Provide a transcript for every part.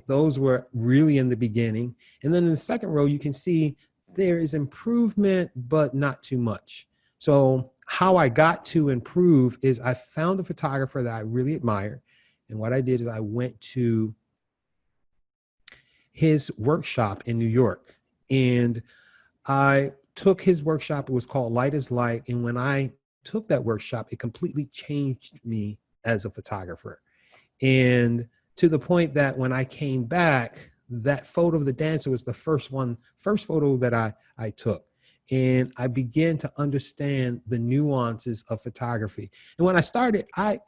those were really in the beginning. And then in the second row, you can see there is improvement, but not too much. So how I got to improve is I found a photographer that I really admire. And what I did is I went to his workshop in New York, and I took his workshop. It was called Light is Light. And when I took that workshop, it completely changed me as a photographer. And to the point that when I came back, that photo of the dancer was the first photo that I took. And I began to understand the nuances of photography. And when I started, I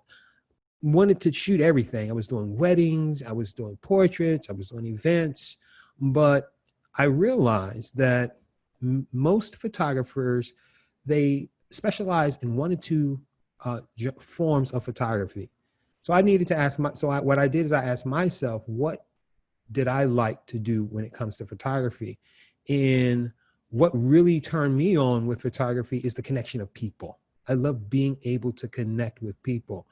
wanted to shoot everything. I was doing weddings, I was doing portraits, I was doing events, but I realized that most photographers, they specialize in one or two forms of photography. So I needed to ask what I did is I asked myself, what did I like to do when it comes to photography? And what really turned me on with photography is the connection of people. I love being able to connect with people.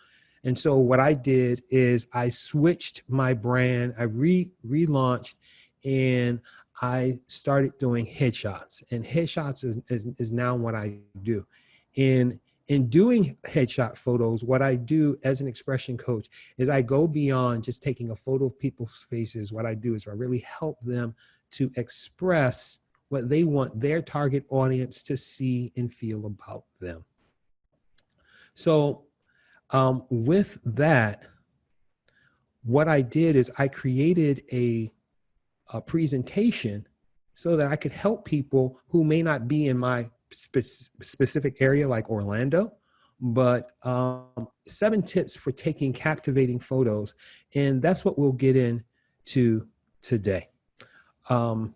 And so what I did is I switched my brand, I relaunched, and I started doing headshots. And headshots is now what I do. In doing headshot photos, what I do as an expression coach is I go beyond just taking a photo of people's faces. What I do is I really help them to express what they want their target audience to see and feel about them. So with that, what I did is I created a presentation so that I could help people who may not be in my specific area like Orlando, but 7 tips for taking captivating photos. And that's what we'll get into today. A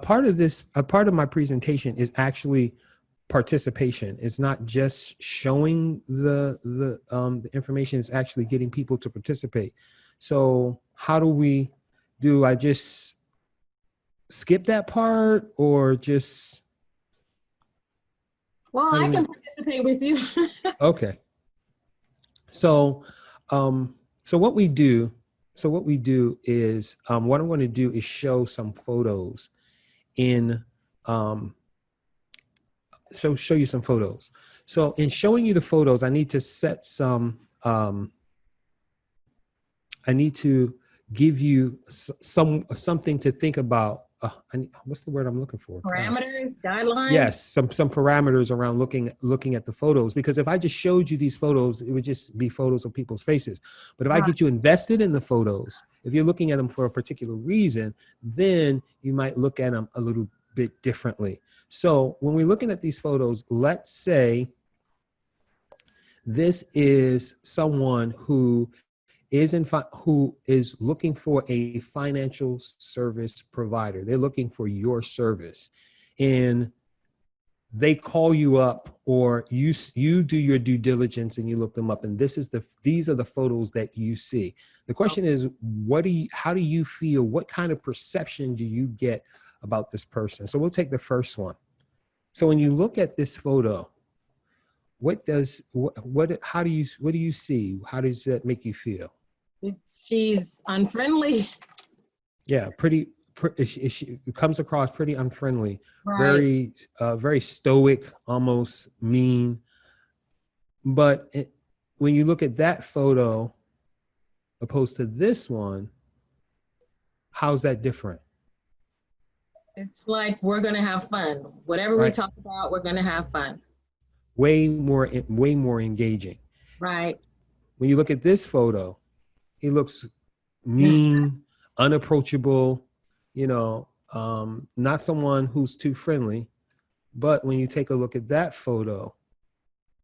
part of my presentation is actually participation. It's not just showing the information, it's actually getting people to participate. So how do I just skip that part or just? Well, I can participate with you. Okay. So what we do is, what I'm going to do is show some photos show you some photos. So in showing you the photos, I need to set some, I need to give you something to think about. What's the word I'm looking for? Parameters, guidelines. Yes, some parameters around looking at the photos, because if I just showed you these photos, it would just be photos of people's faces. But if I get you invested in the photos, if you're looking at them for a particular reason, then you might look at them a little bit differently. So when we're looking at these photos, let's say this is someone who is looking for a financial service provider. They're looking for your service, and they call you up, or you do your due diligence and you look them up, and these are the photos that you see. The question is, how do you feel? What kind of perception do you get about this person? So we'll take the first one. So when you look at this photo, what do you see? How does that make you feel? She's unfriendly. Yeah, she comes across pretty unfriendly, Right. very stoic, almost mean. But when you look at that photo opposed to this one, how's that different? It's like, we're going to have fun. Whatever we talk about, we're going to have fun. Way more engaging. Right. When you look at this photo, he looks mean, unapproachable, not someone who's too friendly. But when you take a look at that photo,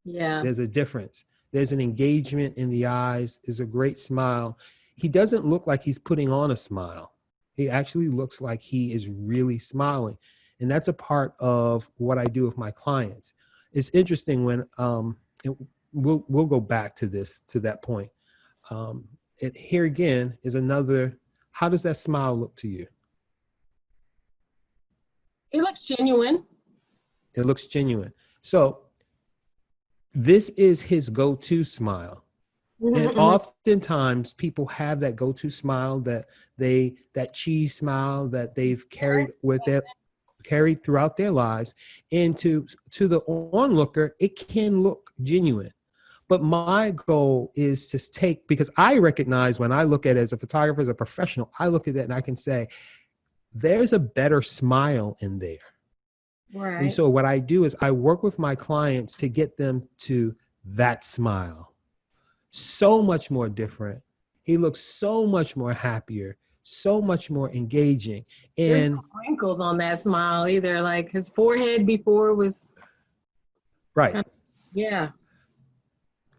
there's a difference. There's an engagement in the eyes. There's a great smile. He doesn't look like he's putting on a smile. He actually looks like he is really smiling. And that's a part of what I do with my clients. It's interesting when, we'll go back to that point. Here again is another, how does that smile look to you? It looks genuine. It looks genuine. So this is his go-to smile. And Mhm. oftentimes people have that go-to smile that cheese smile that they've carried throughout their lives. And to the onlooker, it can look genuine. But my goal is to take, because I recognize when I look at it as a photographer, as a professional, I look at that and I can say, there's a better smile in there. And Right. so what I do is I work with my clients to get them to that smile. So much more different. He looks so much more happier, so much more engaging. There's And no wrinkles on that smile either. Like his forehead before was, right. yeah.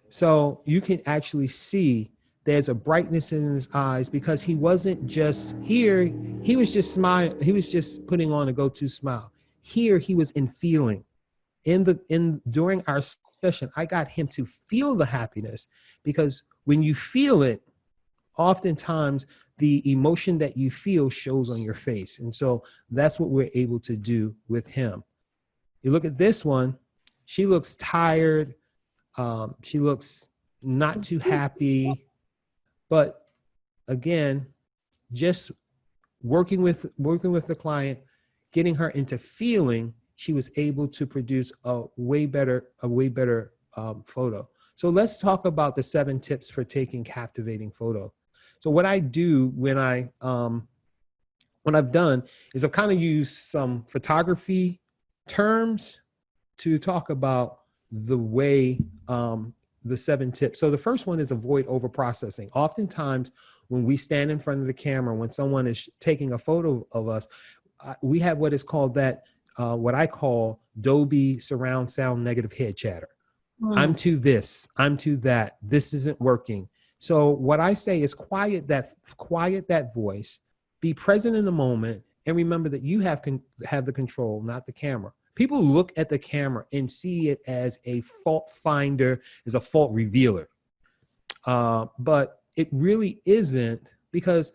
So you can actually see there's a brightness in his eyes because he wasn't just here, he was just smiling, he was just putting on a go-to smile. Here he was in feeling. In during our session, I got him to feel the happiness, because when you feel it, oftentimes the emotion that you feel shows on your face. And so that's what we're able to do with him. You look at this one, she looks tired. She looks not too happy, but again, just working with the client, getting her into feeling, she was able to produce a way better photo. So let's talk about the 7 tips for taking captivating photo. So what I do when I've done is I've kind of used some photography terms to talk about the way the 7 tips. So the first one is avoid over processing. Oftentimes when we stand in front of the camera, when someone is taking a photo of us, we have what is called what I call Dolby surround sound negative head chatter. I'm Mm. to this, I'm to that, this isn't working. So what I say is quiet that voice, be present in the moment, and remember that you have the control, not the camera. People look at the camera and see it as a fault finder, as a fault revealer. But it really isn't, because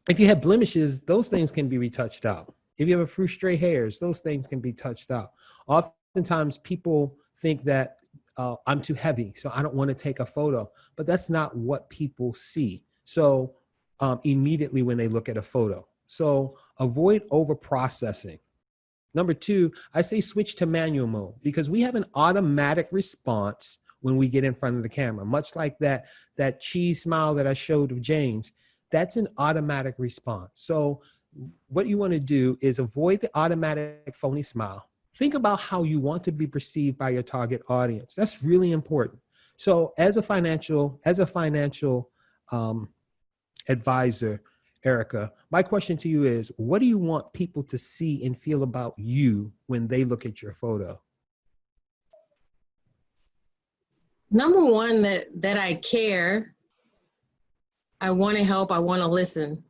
if you have blemishes, those things can be retouched out. If you have a few stray hairs, those things can be touched out. Oftentimes people think that I'm too heavy, so I don't want to take a photo, but that's not what people see. So immediately when they look at a photo. So avoid over processing. Number 2, I say switch to manual mode, because we have an automatic response when we get in front of the camera, much like that cheese smile that I showed of James. That's an automatic response. So what you want to do is avoid the automatic phony smile. Think about how you want to be perceived by your target audience. That's really important. So as a financial advisor, Erika, my question to you is, what do you want people to see and feel about you when they look at your photo? Number one, that I care. I want to help. I want to listen.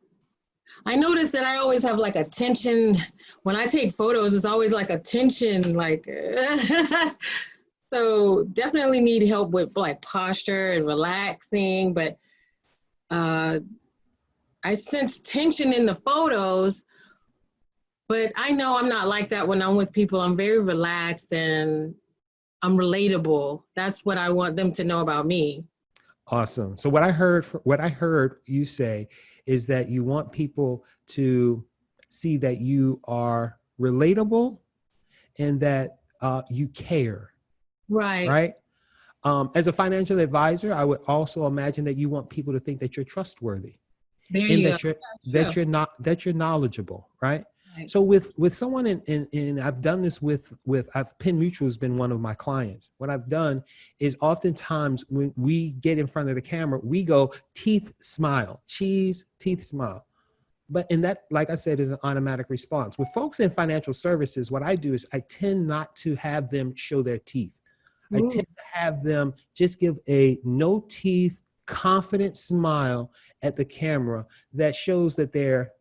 I notice that I always have like a tension when I take photos. It's always like a tension, like so definitely need help with like posture and relaxing. But I sense tension in the photos, but I know I'm not like that when I'm with people. I'm very relaxed and I'm relatable. That's what I want them to know about me. Awesome. So what I heard you say is that you want people to see that you are relatable and that you care, Right. right? As a financial advisor, I would also imagine that you want people to think that you're trustworthy There and you go. That's true. that you're knowledgeable, right? Right. So with someone in I've done this with Penn Mutual has been one of my clients. What I've done is oftentimes when we get in front of the camera, we go teeth smile, cheese, teeth smile. But in that, like I said, is an automatic response. With folks in financial services, what I do is I tend not to have them show their teeth. I Mm. tend to have them just give a no teeth, confident smile at the camera that shows that they're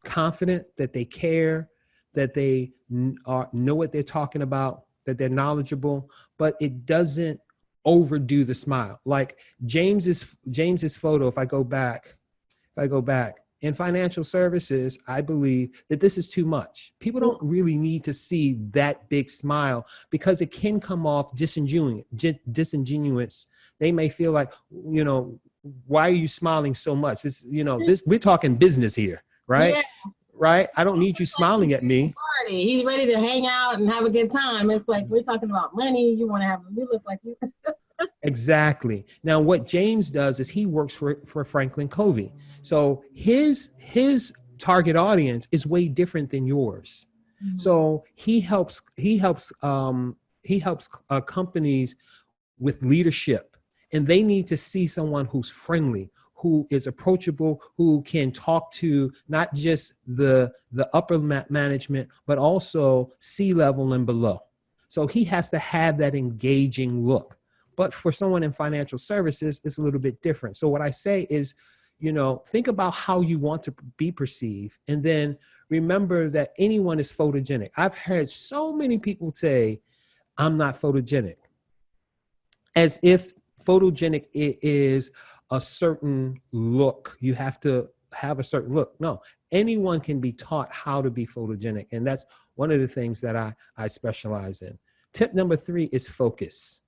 confident, that they care, that they know what they're talking about, that they're knowledgeable, but it doesn't overdo the smile. Like James's photo, if I go back, in financial services, I believe that this is too much. People don't really need to see that big smile because it can come off disingenuous. They may feel like, why are you smiling so much? We're talking business here, right? Yeah. Right? I don't need you smiling at me. Party. He's ready to hang out and have a good time. It's like we're talking about money. You want to have, you look like you. Exactly. Now, what James does is he works for Franklin Covey. So his target audience is way different than yours. Mm-hmm. So he helps companies with leadership, and they need to see someone who's friendly, who is approachable, who can talk to not just the upper management, but also C-level and below. So he has to have that engaging look. But for someone in financial services, it's a little bit different. So what I say is, think about how you want to be perceived. And then remember that anyone is photogenic. I've heard so many people say, I'm not photogenic, as if photogenic is a certain look. You have to have a certain look. No, anyone can be taught how to be photogenic. And that's one of the things that I specialize in. Tip number 3 is focus.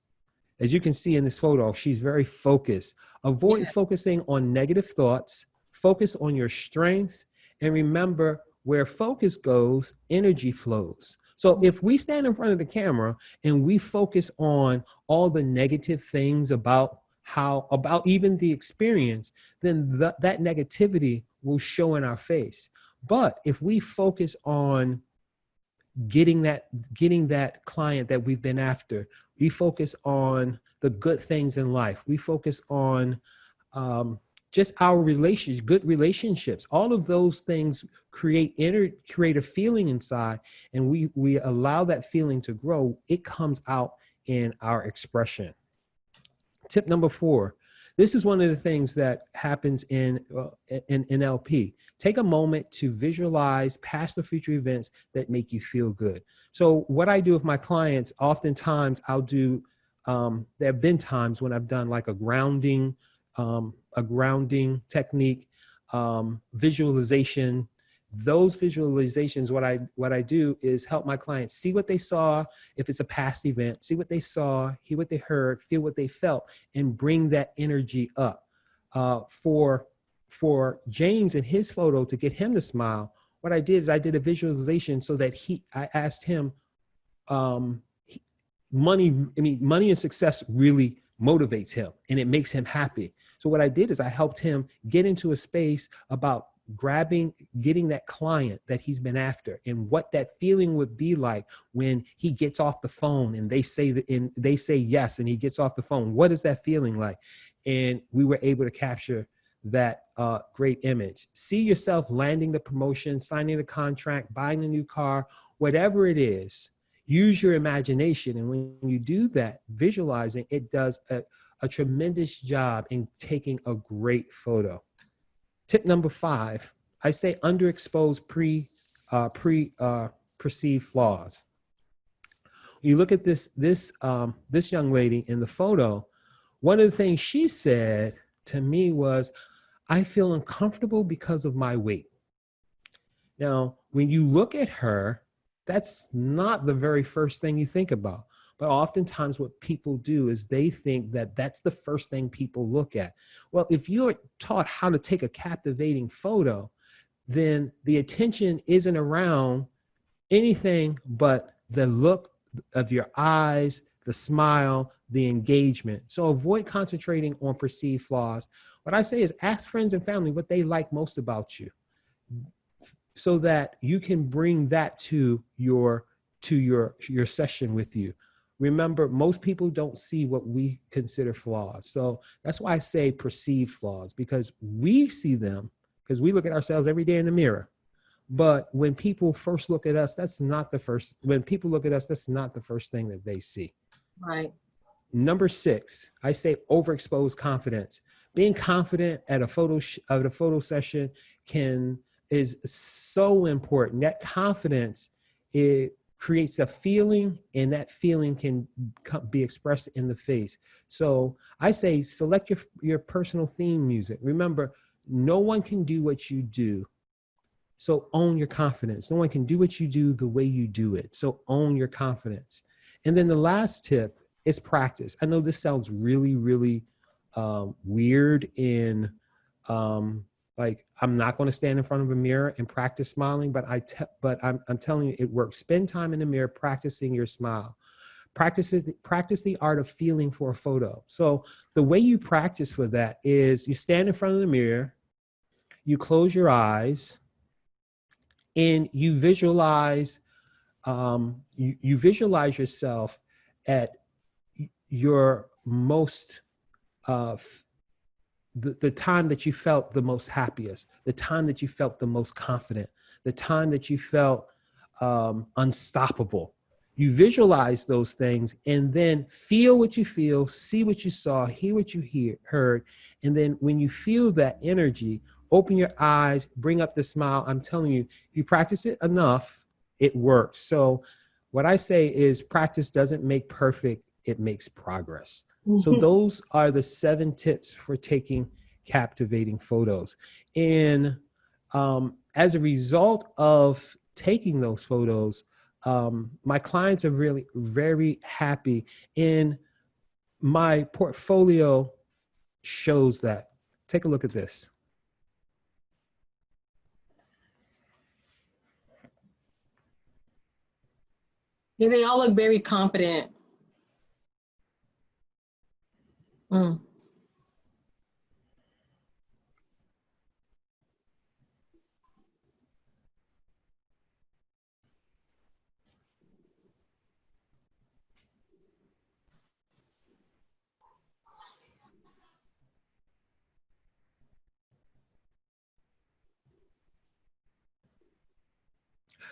As you can see in this photo, she's very focused. Avoid focusing on negative thoughts. Focus on your strengths. And remember, where focus goes, energy flows. So if we stand in front of the camera and we focus on all the negative things about even the experience, then that negativity will show in our face. But if we focus on getting that client that we've been after, we focus on the good things in life, we focus on just our good relationships, all of those things create a feeling inside, and we allow that feeling to grow. It comes out in our expression. Tip number 4. This is one of the things that happens in NLP. Take a moment to visualize past or future events that make you feel good. So what I do with my clients, oftentimes I'll do, there have been times when I've done like a grounding technique, visualization. Those visualizations, what I do is help my clients see what they saw, if it's a past event, see what they saw, hear what they heard, feel what they felt, and bring that energy up. For James in his photo, to get him to smile, what I did is I did a visualization so that I asked him, money and success really motivates him and it makes him happy. So what I did is I helped him get into a space about getting that client that he's been after, and what that feeling would be like when he gets off the phone and they say yes, and he gets off the phone. What is that feeling like? And we were able to capture that great image. See yourself landing the promotion, signing the contract, buying a new car, whatever it is. Use your imagination. And when you do that, visualizing, it does a tremendous job in taking a great photo. Tip number 5, I say underexpose perceived flaws. You look at this young lady in the photo. One of the things she said to me was, I feel uncomfortable because of my weight. Now, when you look at her, that's not the very first thing you think about. But oftentimes what people do is they think that that's the first thing people look at. Well, if you're taught how to take a captivating photo, then the attention isn't around anything but the look of your eyes, the smile, the engagement. So avoid concentrating on perceived flaws. What I say is ask friends and family what they like most about you, so that you can bring that to your session with you. Remember, most people don't see what we consider flaws. So that's why I say perceived flaws, because we see them because we look at ourselves every day in the mirror. But when people first look at us, when people look at us, that's not the first thing that they see. Right. Number 6, I say overexposed confidence. Being confident at a photo session is so important. That confidence, it creates a feeling, and that feeling can be expressed in the face. So I say select your personal theme music. Remember, no one can do what you do. So own your confidence. No one can do what you do the way you do it. So own your confidence. And then the last tip is practice. I know this sounds really, really weird in like, I'm not going to stand in front of a mirror and practice smiling, but I'm telling you, it works. Spend time in the mirror practicing your smile. Practice the art of feeling for a photo. So the way you practice for that is you stand in front of the mirror, you close your eyes, and you visualize you visualize yourself at your most the time that you felt the most happiest, the time that you felt the most confident, the time that you felt unstoppable. You visualize those things and then feel what you feel, see what you saw, hear what you heard. And then when you feel that energy, open your eyes, bring up the smile. I'm telling you, if you practice it enough, it works. So what I say is practice doesn't make perfect, it makes progress. So those are the 7 tips for taking captivating photos. And as a result of taking those photos, my clients are really very happy, and my portfolio shows that. Take a look at this. Yeah, they all look very confident. Mm.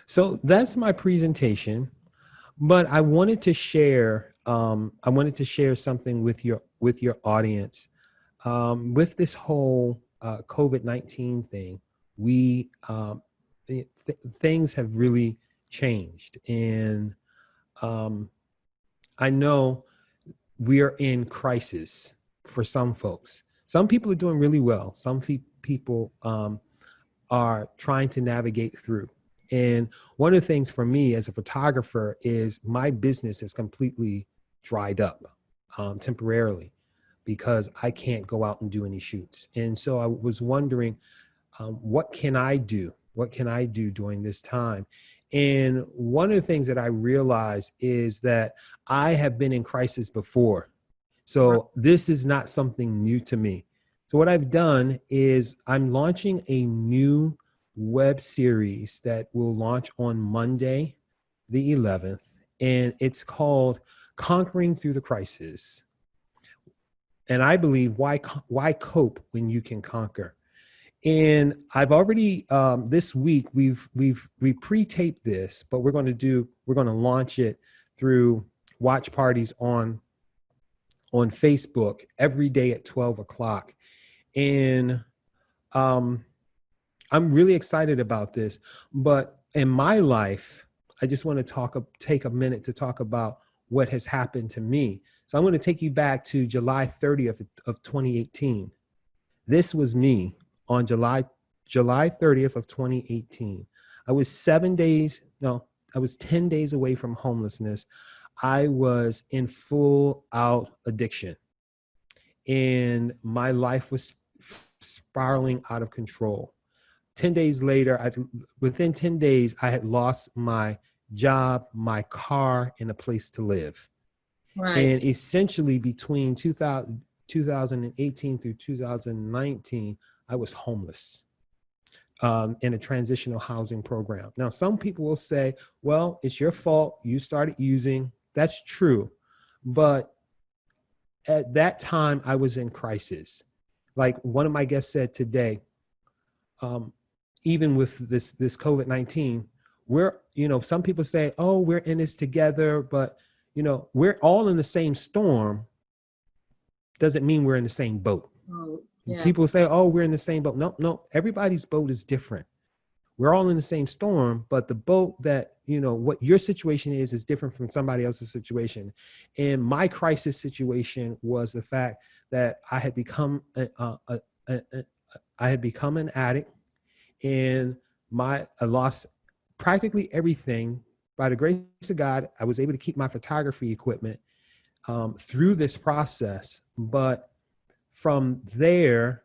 So that's my presentation, but I wanted to share something with your audience. With this whole COVID-19 thing, we things have really changed, and I know we are in crisis for some folks. Some people are doing really well. Some people are trying to navigate through. And one of the things for me as a photographer is my business is completely dried up temporarily because I can't go out and do any shoots. And so I was wondering, what can I do? What can I do during this time? And one of the things that I realized is that I have been in crisis before. So this is not something new to me. So what I've done is I'm launching a new web series that will launch on Monday, the 11th, and it's called Conquering Through the Crisis. And I believe why cope when you can conquer? And I've already this week we pre-taped this, but we're going to launch it through watch parties on Facebook every day at 12 o'clock. And I'm really excited about this. But in my life, I just want to take a minute to talk about what has happened to me. So I'm going to take you back to July 30th of 2018. This was me on July 30th of 2018. I was 10 days away from homelessness. I was in full out addiction, and my life was spiraling out of control. 10 days later, within 10 days, I had lost my job, my car, and a place to live. Right. And essentially between 2018 through 2019, I was homeless in a transitional housing program. Now, some people will say, well, it's your fault. You started using. That's true. But at that time, I was in crisis. Like one of my guests said today, even with this COVID-19, some people say, oh, we're in this together, but we're all in the same storm. Doesn't mean we're in the same boat. Oh, yeah. People say, oh, we're in the same boat. No, everybody's boat is different. We're all in the same storm, but the boat that, what your situation is different from somebody else's situation. And my crisis situation was the fact that I had become I had become an addict, and I lost practically everything. By the grace of God, I was able to keep my photography equipment through this process. But from there,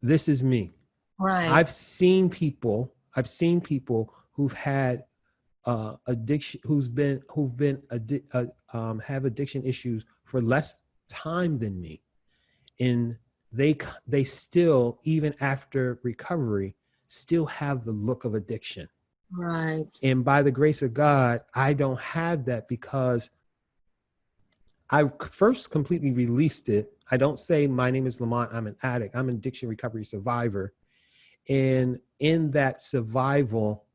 this is me. Right. I've seen people who've had addiction, have addiction issues for less time than me, and they still, even after recovery, still have the look of addiction. Right. And by the grace of God, I don't have that, because I first completely released it. I don't say my name is Lamonte, I'm an addict. I'm an addiction recovery survivor. And in that survival,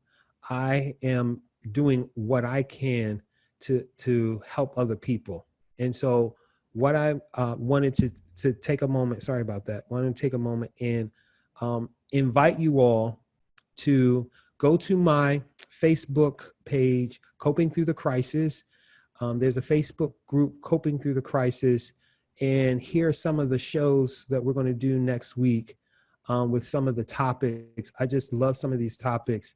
I am doing what I can to help other people. And so what I wanted to take a moment, sorry about that, wanted to take a moment and invite you all to go to my Facebook page, Coping Through the Crisis. There's a Facebook group, Coping Through the Crisis. And here are some of the shows that we're going to do next week with some of the topics. I just love some of these topics.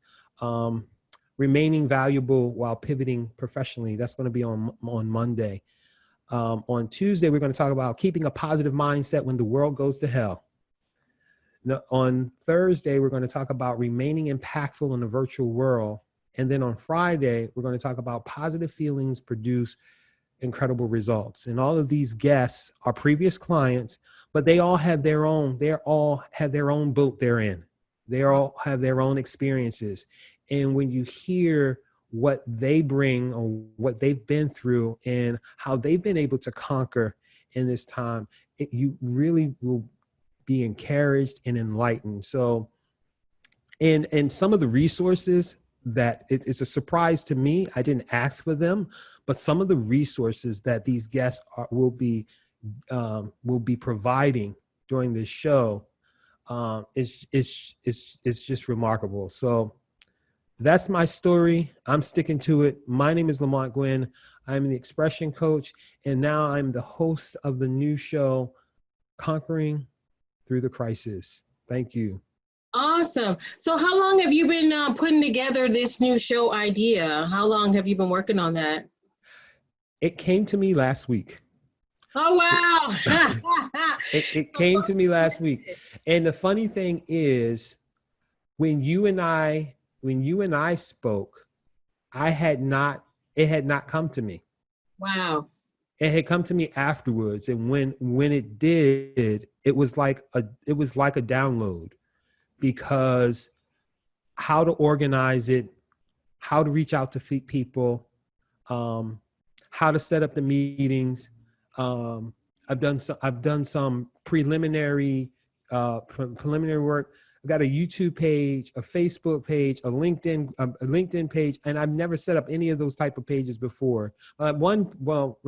Remaining valuable while pivoting professionally. That's going to be on Monday. On Tuesday, we're going to talk about keeping a positive mindset when the world goes to hell. Now, on Thursday, we're going to talk about remaining impactful in the virtual world. And then on Friday, we're going to talk about positive feelings produce incredible results. And all of these guests are previous clients, but they all have their own boat they're in. They all have their own experiences. And when you hear what they bring or what they've been through and how they've been able to conquer in this time, you really will be encouraged and enlightened. So, and some of the resources that it's a surprise to me, I didn't ask for them, but some of the resources that these guests will be providing during this show is just remarkable. So that's my story. I'm sticking to it. My name is Lamonte Gwynne. I'm the expression coach, and now I'm the host of the new show, Conquering Through the Crisis. Thank you. Awesome. So how long have you been putting together this new show idea? How long have you been working on that? It came to me last week. Oh, wow. It came to me last week. And the funny thing is, when you and I spoke, it had not come to me. Wow. It had come to me afterwards. And when it did, it was like a download, because how to organize it, how to reach out to people, how to set up the meetings. I've done some preliminary work. I've got a YouTube page, a Facebook page, a LinkedIn page, and I've never set up any of those type of pages before. Let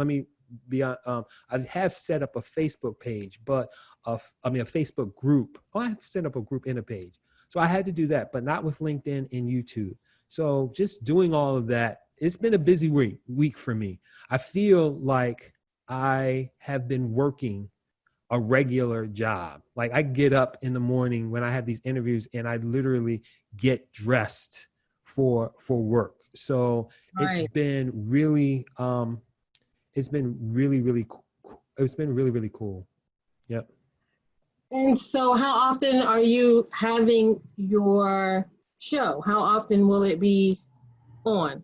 me be I have set up a Facebook page, but a Facebook group. Oh, I have set up a group and a page. So I had to do that, but not with LinkedIn and YouTube. So just doing all of that, it's been a busy week for me. I feel like I have been working a regular job. Like, I get up in the morning when I have these interviews and I literally get dressed for work. So Right. It's been really really cool. Yep. And so how often are you having your show? How often will it be on?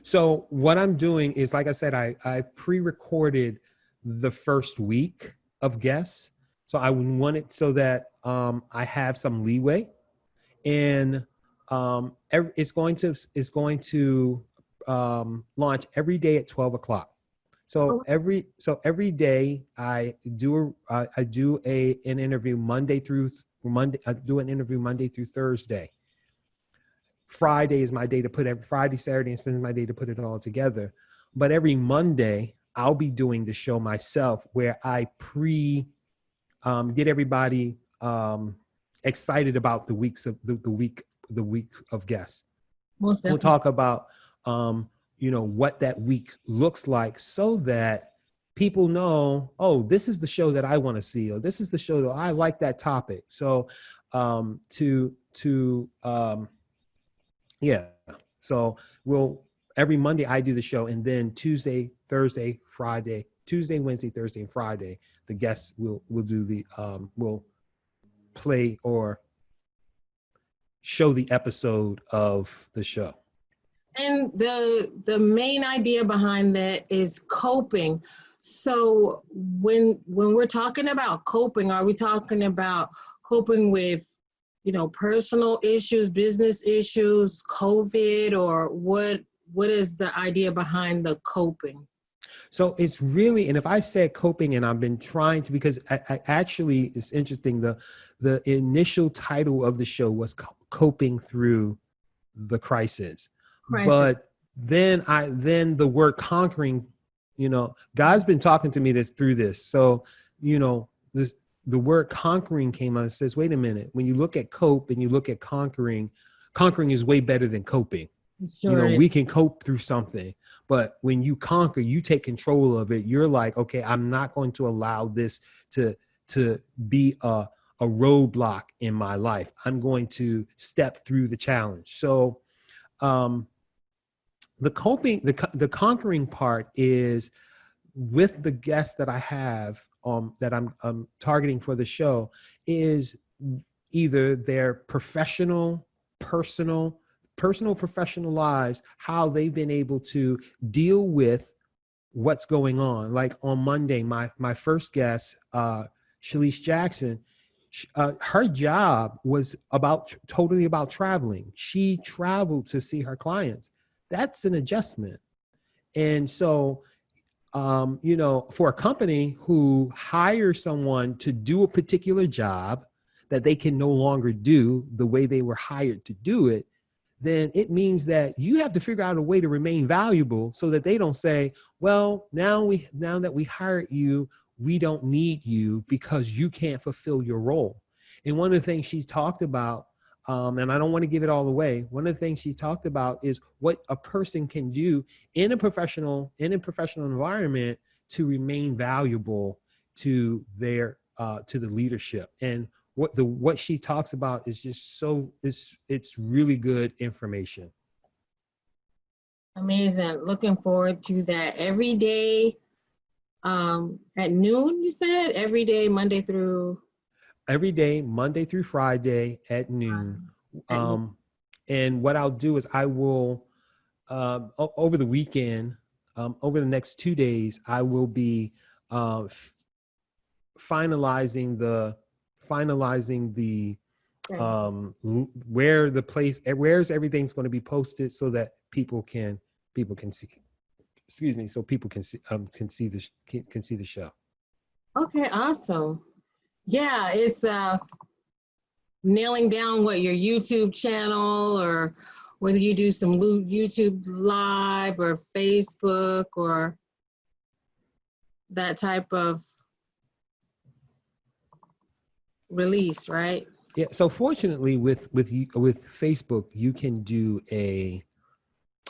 So what I'm doing is, like I said, I pre-recorded the first week of guests. So I want it so that I have some leeway, and it's going to launch every day at 12 o'clock. So every day I do an interview Monday through Thursday. Friday is my day to put Friday, Saturday, and Sunday is my day to put it all together. But every Monday I'll be doing the show myself, where I get everybody excited about the week of guests. Most We'll definitely. talk about what that week looks like, so that people know, oh, this is the show that I want to see, or this is the show that I like that topic. So yeah. So every Monday I do the show, and then Tuesday, Thursday, Friday, Tuesday, Wednesday, Thursday, and Friday, the guests will do will play or show the episode of the show. And the main idea behind that is coping. So when we're talking about coping, are we talking about coping with, personal issues, business issues, COVID, or what is the idea behind the coping? So it's really, and if I said coping, and I've been trying to, because I actually, it's interesting, the initial title of the show was coping through the crisis. But then the word conquering, God's been talking to me through this. So, the word conquering came out and says, wait a minute, when you look at cope and you look at conquering is way better than coping. Sure. We can cope through something, but when you conquer, you take control of it. You're like, okay, I'm not going to allow this to be a roadblock in my life. I'm going to step through the challenge. So, the coping, the conquering part is with the guests that I have, that I'm targeting for the show, is either their professional, professional lives, how they've been able to deal with what's going on. Like on Monday, my first guest, Shalice Jackson, her job was totally about traveling. She traveled to see her clients. That's an adjustment. And so, for a company who hires someone to do a particular job that they can no longer do the way they were hired to do it, then it means that you have to figure out a way to remain valuable so that they don't say, well, now that we hired you, we don't need you because you can't fulfill your role. And one of the things she talked about, and I don't want to give it all away, one of the things she talked about is what a person can do in a professional environment to remain valuable to their to the leadership. And what she talks about is just it's really good information. Amazing. Looking forward to that. Every day at noon, you said? Every day, Monday through Friday at noon. And what I'll do is I will, over the weekend, over the next 2 days, I will be finalizing the where's everything's going to be posted so that people can see. Excuse me, so people can see the show. Okay, awesome. Yeah, it's nailing down what your YouTube channel, or whether you do some YouTube live or Facebook or that type of release, right? Yeah. So fortunately, with Facebook, you can do a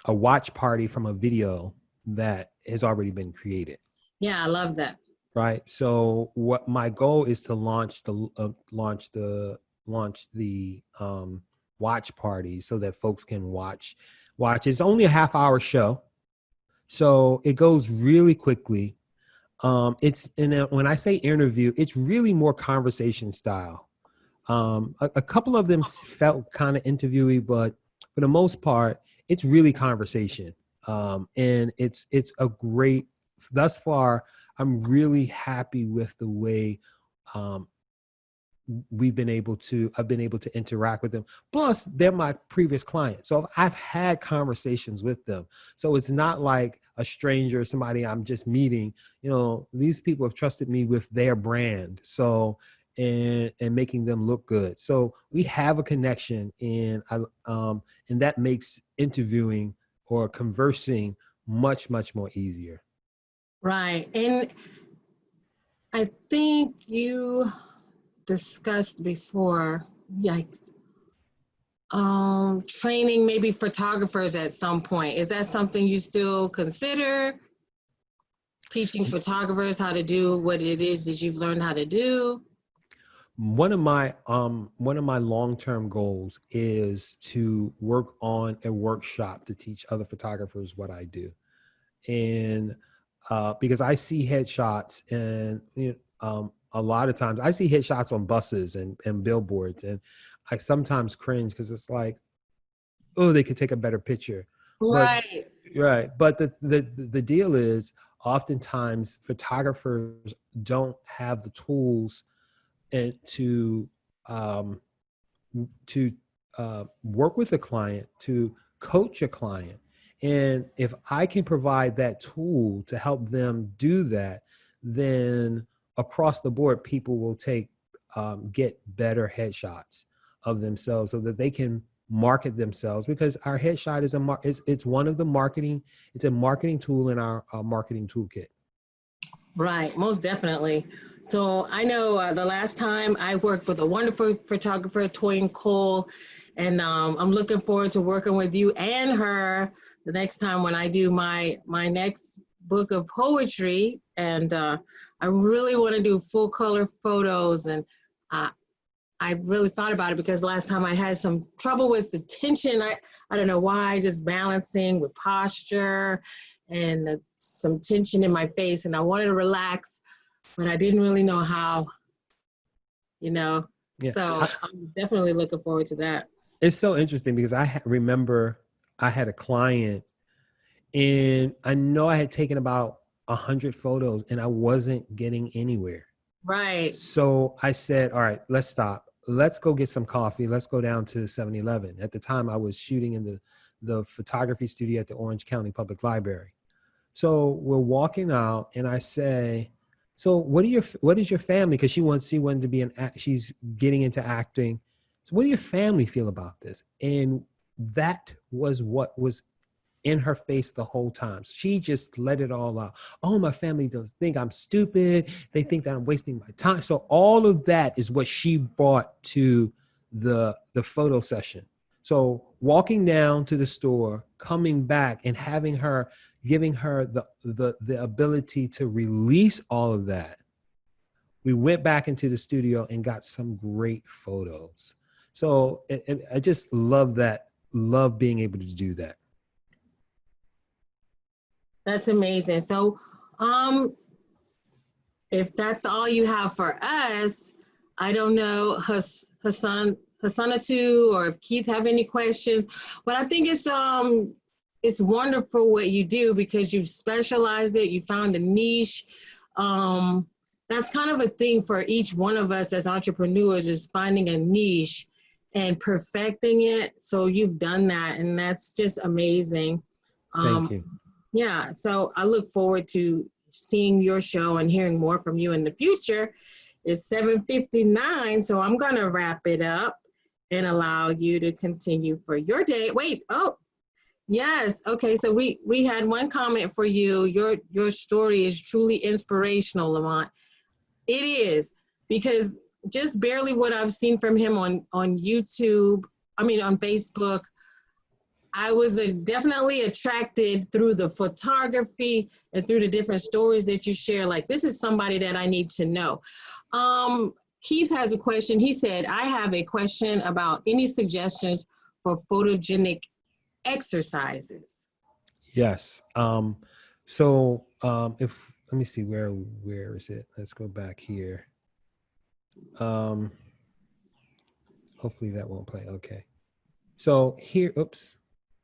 watch party from a video that has already been created. Yeah, I love that. Right. So what my goal is to launch the watch party so that folks can watch. It's only a half-hour show, so it goes really quickly. When I say interview, it's really more conversation style. A couple of them felt kind of interviewy, but for the most part, it's really conversation. And it's a great, thus far, I'm really happy with the way I've been able to interact with them. Plus, they're my previous clients. So I've had conversations with them. So it's not like a stranger, somebody I'm just meeting. These people have trusted me with their brand. So, and making them look good. So we have a connection, and that makes interviewing or conversing much, much more easier. Right. And I think you discussed before, yikes, training maybe photographers at some point. Is that something you still consider teaching photographers how to do what it is that you've learned how to do? One of my long-term goals is to work on a workshop to teach other photographers what I do. And because I see headshots, and a lot of times I see headshots on buses and billboards, and I sometimes cringe because it's like, oh, they could take a better picture. But Right. right, but the deal is, oftentimes photographers don't have the tools and um, to work with a client, to coach a client. And if I can provide that tool to help them do that, then across the board, people will get better headshots of themselves so that they can market themselves, because our headshot it's one of the marketing, it's a marketing tool in our marketing toolkit. Right, most definitely. So I know the last time I worked with a wonderful photographer, Toyin Cole, and I'm looking forward to working with you and her the next time when I do my next book of poetry. And I really want to do full color photos, and I really thought about it because last time I had some trouble with the tension. I don't know why, just balancing with posture and some tension in my face, and I wanted to relax, but I didn't really know how, you know. Yeah, So I'm definitely looking forward to that. it's so interesting because I remember I had a client, and I know I had taken about 100 photos and I wasn't getting anywhere. Right. So I said, all right, let's stop. Let's go get some coffee. Let's go down to 7-Eleven. At the time, I was shooting in the photography studio at the Orange County Public Library. So we're walking out, and I say, so what is your family? Because she wanted to be she's getting into acting. So what do your family feel about this? And that was what was in her face the whole time. She just let it all out. Oh, my family does think I'm stupid. They think that I'm wasting my time. So all of that is what she brought to the photo session. So walking down to the store, coming back, and giving her the ability to release all of that. We went back into the studio and got some great photos. So I just love being able to do that. That's amazing. So if that's all you have for us, I don't know, Hassanatu or if Keith have any questions, but I think it's wonderful what you do because you've specialized it, you found a niche. That's kind of a thing for each one of us as entrepreneurs, is finding a niche and perfecting it. So you've done that, and that's just amazing. Thank you. Yeah, so I look forward to seeing your show and hearing more from you in the future. It's 7:59, so I'm gonna wrap it up and allow you to continue for your day. Wait, oh, yes, okay, so we had one comment for you. Your story is truly inspirational, Lamont. It is, because just barely what I've seen from him on YouTube, on Facebook, I was definitely attracted through the photography and through the different stories that you share. Like, this is somebody that I need to know. Keith has a question. He said, I have a question about any suggestions for photogenic exercises. Yes. Let me see, where is it? Let's go back here. Hopefully that won't play. Okay. So here, oops.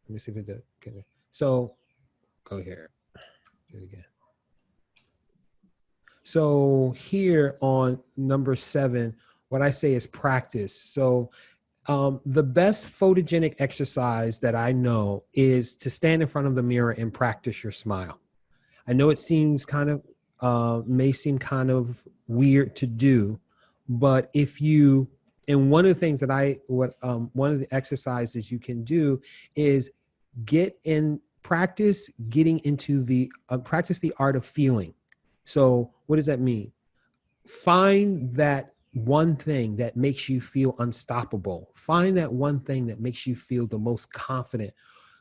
Let me see if it does. Okay. So go here. Do it again. So here on number 7, what I say is practice. So the best photogenic exercise that I know is to stand in front of the mirror and practice your smile. I know it seems may seem kind of weird to do, but and one of the things that one of the exercises you can do is practice the art of feeling. So what does that mean? Find that one thing that makes you feel unstoppable. Find that one thing that makes you feel the most confident.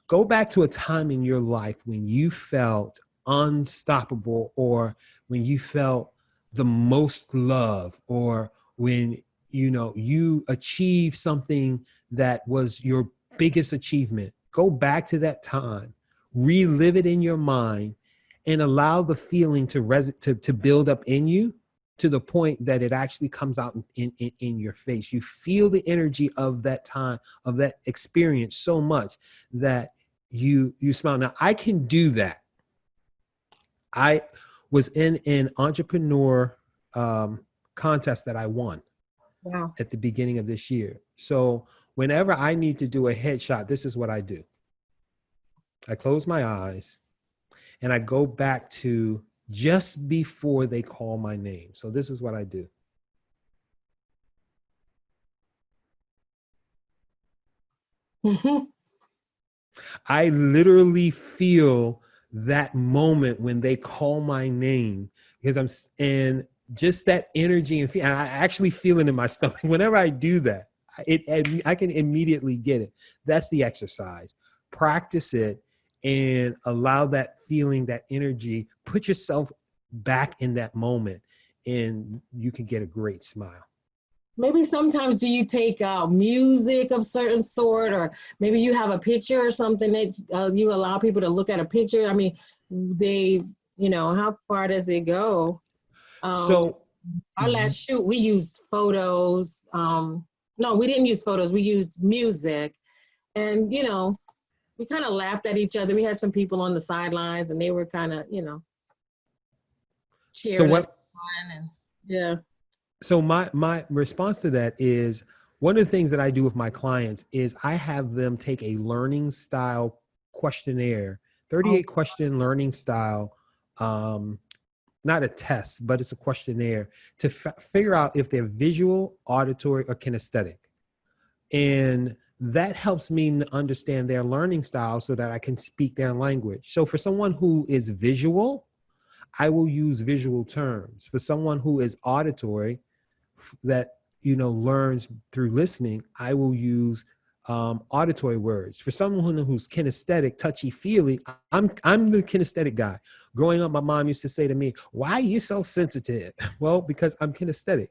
Go back to a time in your life when you felt unstoppable, or when you felt the most love, or when you achieved something that was your biggest achievement. Go back to that time, relive it in your mind, and allow the feeling to build up in you to the point that it actually comes out in your face. You feel the energy of that time, of that experience, so much that you smile. Now, I can do that. I was in an entrepreneur contest that I won. Wow. At the beginning of this year. So whenever I need to do a headshot, this is what I do. I close my eyes and I go back to just before they call my name. So this is what I do. I literally feel that moment when they call my name, because and just that energy and I actually feel it in my stomach. Whenever I do that, I can immediately get it. That's the exercise. Practice it and allow that feeling, that energy, put yourself back in that moment, and you can get a great smile. Maybe sometimes do you take music of certain sort, or maybe you have a picture or something that you allow people to look at a picture? I mean, how far does it go? So Our last shoot, we used photos. No, we didn't use photos. We used music. And, we kind of laughed at each other. We had some people on the sidelines and they were kind of, cheering. And, yeah. So my response to that is, one of the things that I do with my clients is I have them take a learning style questionnaire, 38 question learning style, not a test, but it's a questionnaire to figure out if they're visual, auditory, or kinesthetic. And that helps me understand their learning style so that I can speak their language. So for someone who is visual, I will use visual terms. For someone who is auditory, that learns through listening, I will use auditory words. For someone who's kinesthetic, touchy-feely, I'm the kinesthetic guy. Growing up, my mom used to say to me, "Why are you so sensitive?" Well, because I'm kinesthetic,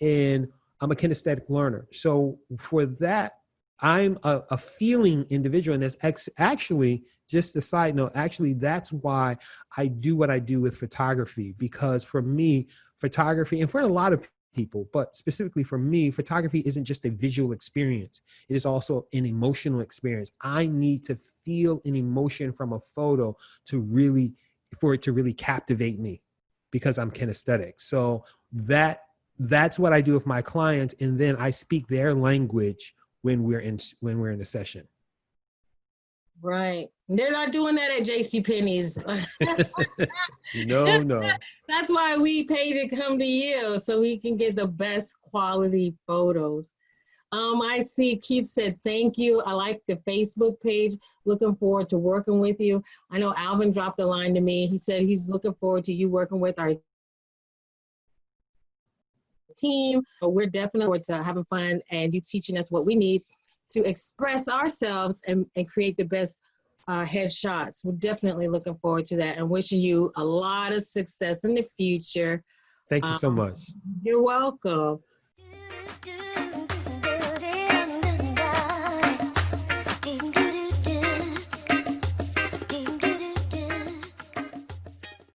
and I'm a kinesthetic learner. So for that, I'm a feeling individual, and that's actually, just a side note, actually, that's why I do what I do with photography, because for me, photography, and for a lot of people, but specifically for me, photography isn't just a visual experience. It is also an emotional experience. I need to feel an emotion from a photo for it to really captivate me, because I'm kinesthetic. So that's what I do with my clients. And then I speak their language when we're in a session. Right. They're not doing that at JCPenney's. No. That's why we pay to come to you, so we can get the best quality photos. I see Keith said, thank you. I like the Facebook page. Looking forward to working with you. I know Alvin dropped a line to me. He said he's looking forward to you working with our team. But we're definitely forward to having fun and you teaching us what we need to express ourselves and create the best headshots. We're definitely looking forward to that and wishing you a lot of success in the future. Thank you so much. You're welcome.